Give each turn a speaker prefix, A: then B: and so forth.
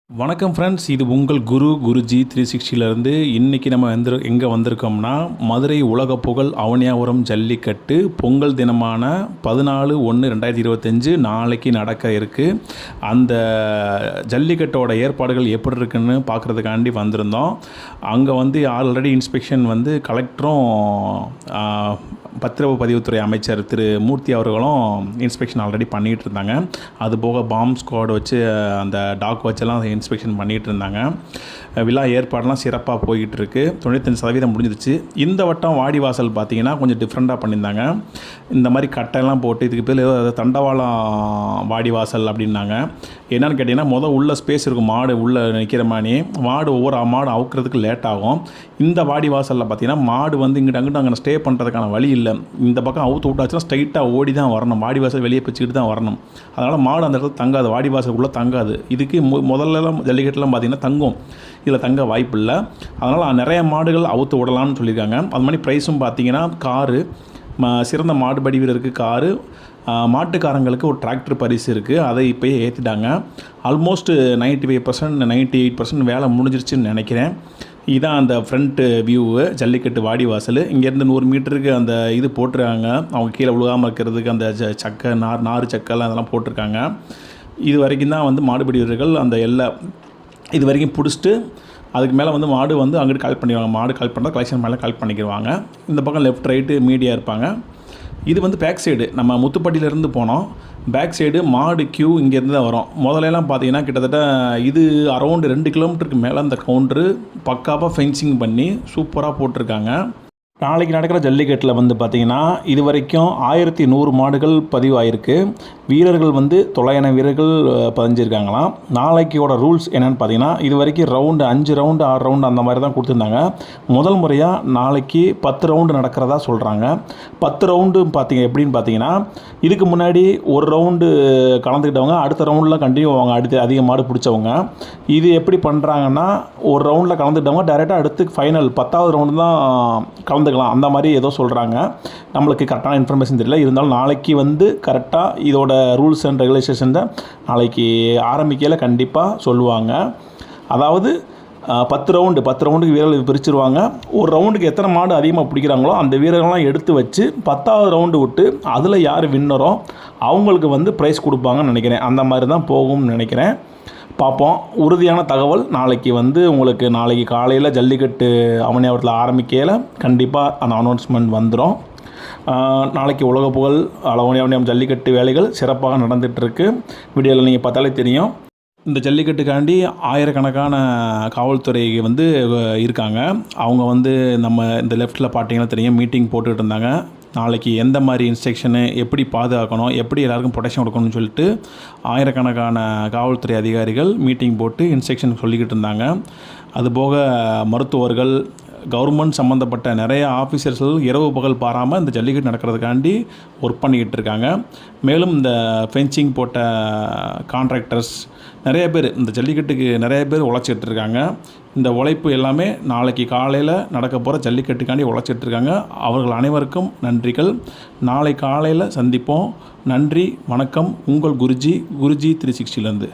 A: வணக்கம் ஃப்ரெண்ட்ஸ், இது உங்கள் குருஜி 360லேருந்து இன்றைக்கி நம்ம எங்கே வந்திருக்கோம்னா, மதுரை உலக புகழ் அவனியாபுரம் ஜல்லிக்கட்டு பொங்கல் தினமான 14/1/2025 நாளைக்கு நடக்க இருக்குது. அந்த ஜல்லிக்கட்டோட ஏற்பாடுகள் எப்படி இருக்குன்னு பார்க்குறதுக்காண்டி வந்திருந்தோம். அங்கே ஆல்ரெடி இன்ஸ்பெக்ஷன் கலெக்டரும் பத்திரப்பதிவுத்துறை அமைச்சர் திரு மூர்த்தி அவர்களும் இன்ஸ்பெக்ஷன் ஆல்ரெடி பண்ணிகிட்டு இருந்தாங்க. அதுபோக பாம்ப் ஸ்குவாட் வச்சு அந்த டாக் வச்செல்லாம் இன்ஸ்பெக்ஷன் பண்ணிகிட்டு இருந்தாங்க. விழா ஏற்பாடெலாம் சிறப்பாக போய்கிட்டு இருக்குது. 95% முடிஞ்சிருச்சு. இந்த வட்டம் வாடிவாசல் பார்த்திங்கன்னா கொஞ்சம் டிஃப்ரெண்ட்டாக பண்ணியிருந்தாங்க. இந்த மாதிரி கட்டையெல்லாம் போட்டு இதுக்கு பேர் ஏதோ தண்டவாளம் வாடிவாசல் அப்படின்னாங்க. என்னென்னு கேட்டிங்கன்னா, உள்ள ஸ்பேஸ் இருக்கும், மாடு உள்ளே நிற்கிற மாதிரி. ஒவ்வொரு மாடு அவுக்கிறதுக்கு லேட் ஆகும். இந்த வாடிவாசலில் பார்த்திங்கன்னா மாடு இங்கிட்ட அங்கிட்ட அங்கே ஸ்டே பண்ணுறதுக்கான வழி இல்லை. இந்த பக்கம் அவுத்து விட்டாச்சுன்னா ஸ்ட்ரைட்டாக ஓடி தான் வரணும். வாடிவாசல் வெளியே பிச்சுக்கிட்டு தான் வரணும். அதனால் மாடு அந்த இடத்துல தங்காது, வாடிவாசலுக்குள்ளே தங்காது. இதுக்கு முதல்லலாம் ஜல்லிக்கட்டுலாம் பார்த்திங்கன்னா தங்கும், இதில் தங்க வாய்ப்பு இல்லை. அதனால் நிறைய மாடுகள் அவுத்து விடலாம்னு சொல்லியிருக்காங்க. அது மாதிரி ப்ரைஸும் பார்த்திங்கன்னா காரு, சிறந்த மாடுபடி வீரருக்கு காரு, மாட்டுக்காரங்களுக்கு ஒரு டிராக்டர் பரிசு இருக்குது. அதை இப்போயே ஏற்றிட்டாங்க. ஆல்மோஸ்ட் 95% 98% வேலை முடிஞ்சிருச்சுன்னு நினைக்கிறேன். இதுதான் அந்த ஃப்ரண்ட்டு வியூவு ஜல்லிக்கட்டு வாடிவாசல். இங்கேருந்து 100 மீட்டருக்கு அந்த இது போட்டிருக்காங்க. அவங்க கீழே விழுகாமல் இருக்கிறதுக்கு அந்த சக்கை நார் சக்கெல்லாம் அதெல்லாம் போட்டிருக்காங்க. இது வரைக்கும் தான் மாடுபிடி வீரர்கள் அந்த இது வரைக்கும் பிடிச்சிட்டு அதுக்கு மேலே மாடு அங்கிட்டு கால் பண்ணிடுவாங்க. மாடு கால் பண்ணால் கலெக்ஷன் மேலே கால் பண்ணிக்கிடுவாங்க. இந்த பக்கம் லெஃப்ட் ரைட்டு மீடியா இருப்பாங்க. இது பேக் சைடு, நம்ம முத்துப்பட்டியிலேருந்து போனோம். பேக் சைடு மாடு கியூ இங்கேருந்து தான் வரும். முதலெல்லாம் பார்த்தீங்கன்னா கிட்டத்தட்ட இது அரௌண்டு 2 கிலோமீட்டருக்கு மேலே அந்த கவுண்ட்ரு பக்காவாக ஃபென்சிங் பண்ணி சூப்பராக போட்டிருக்காங்க. நாளைக்கு நடக்கிற ஜல்லிக்கட்டில் பார்த்திங்கன்னா இது வரைக்கும் 1100 மாடுகள் பதிவாயிருக்கு. வீரர்கள் 900 வீரர்கள் பதிஞ்சிருக்காங்களாம். நாளைக்கோட ரூல்ஸ் என்னென்னு பார்த்தீங்கன்னா, இது வரைக்கும் ரவுண்டு 5 ரவுண்டு 6 ரவுண்டு அந்த மாதிரி தான் கொடுத்துருந்தாங்க. முதல் முறையாக நாளைக்கு 10 ரவுண்டு நடக்கிறதா சொல்கிறாங்க. 10 ரவுண்டு எப்படின்னு பார்த்தீங்கன்னா, இதுக்கு முன்னாடி ஒரு ரவுண்டு கலந்துக்கிட்டவங்க அடுத்த ரவுண்டில் கண்டினியூ ஆவாங்க. அடுத்து அதிக மாடு பிடிச்சவங்க. இது எப்படி பண்ணுறாங்கன்னா, ஒரு ரவுண்டில் கலந்துக்கிட்டவங்க டைரெக்டாக அடுத்து ஃபைனல் 10வது ரவுண்டு தான் கலந்துக்கலாம். அந்த மாதிரி ஏதோ சொல்கிறாங்க. நம்மளுக்கு கரெக்டான இன்ஃபர்மேஷன் தெரியல. இருந்தாலும் நாளைக்கு கரெக்டாக இதோட ரூல்ஸ் அண்ட் ரெகுலேஷன் தான் நாளைக்கு ஆரம்பிக்கையில் கண்டிப்பாக சொல்லுவாங்க. அதாவது 10 ரவுண்டுக்கு வீரர்கள் பிரிச்சுருவாங்க. ஒரு ரவுண்டுக்கு எத்தனை மாடு அதிகமாக பிடிக்கிறாங்களோ அந்த வீரர்கள்லாம் எடுத்து வச்சு 10வது ரவுண்டு விட்டு அதில் யார் வின்னரோ அவங்களுக்கு ப்ரைஸ் கொடுப்பாங்கன்னு நினைக்கிறேன். அந்த மாதிரி தான் போகும்னு நினைக்கிறேன். பார்ப்போம். உறுதியான தகவல் நாளைக்கு உங்களுக்கு நாளைக்கு காலையில் ஜல்லிக்கட்டு அவனியாபுரத்தில் ஆரம்பிக்கையில் கண்டிப்பாக அந்த அனௌன்ஸ்மெண்ட் வந்துடும். நாளைக்கு உலக புகழ் அவனியாபுரம் ஜல்லிக்கட்டு வேலைகள் சிறப்பாக நடந்துகிட்ருக்கு. வீடியோவில் நீங்கள் பார்த்தாலே தெரியும். இந்த ஜல்லிக்கட்டுக்காண்டி ஆயிரக்கணக்கான காவல்துறை இருக்காங்க. அவங்க நம்ம இந்த லெஃப்ட்டில் பார்த்தீங்கன்னா தெரியும், மீட்டிங் போட்டுக்கிட்டு இருந்தாங்க. நாளைக்கு எந்த மாதிரி இன்ஸ்ட்ரக்ஷனு, எப்படி பாதுகாக்கணும், எப்படி எல்லாருக்கும் ப்ரொடெக்ஷன் கொடுக்கணும்னு சொல்லிட்டு ஆயிரக்கணக்கான காவல்துறை அதிகாரிகள் மீட்டிங் போட்டு இன்ஸ்ட்ரக்ஷன் சொல்லிக்கிட்டு இருந்தாங்க. அதுபோக மருத்துவர்கள், கவர்மெண்ட் சம்மந்தப்பட்ட நிறைய ஆஃபீஸர்ஸ்கள் இரவு பகல் பாராமல் இந்த ஜல்லிக்கட்டு நடக்கிறதுக்காண்டி ஒர்க் பண்ணிக்கிட்டு இருக்காங்க. மேலும் இந்த ஃபென்சிங் போட்ட கான்ட்ராக்டர்ஸ் நிறைய பேர் இந்த ஜல்லிக்கட்டுக்கு நிறைய பேர் உழைச்சிட்டு இருக்காங்க. இந்த உழைப்பு எல்லாமே நாளைக்கு காலையில் நடக்க போகிற ஜல்லிக்கட்டுக்காண்டி உழைச்சிட்டு இருக்காங்க. அவர்கள் அனைவருக்கும் நன்றிகள். நாளை காலையில் சந்திப்போம். நன்றி, வணக்கம். உங்கள் குருஜி 360லேருந்து.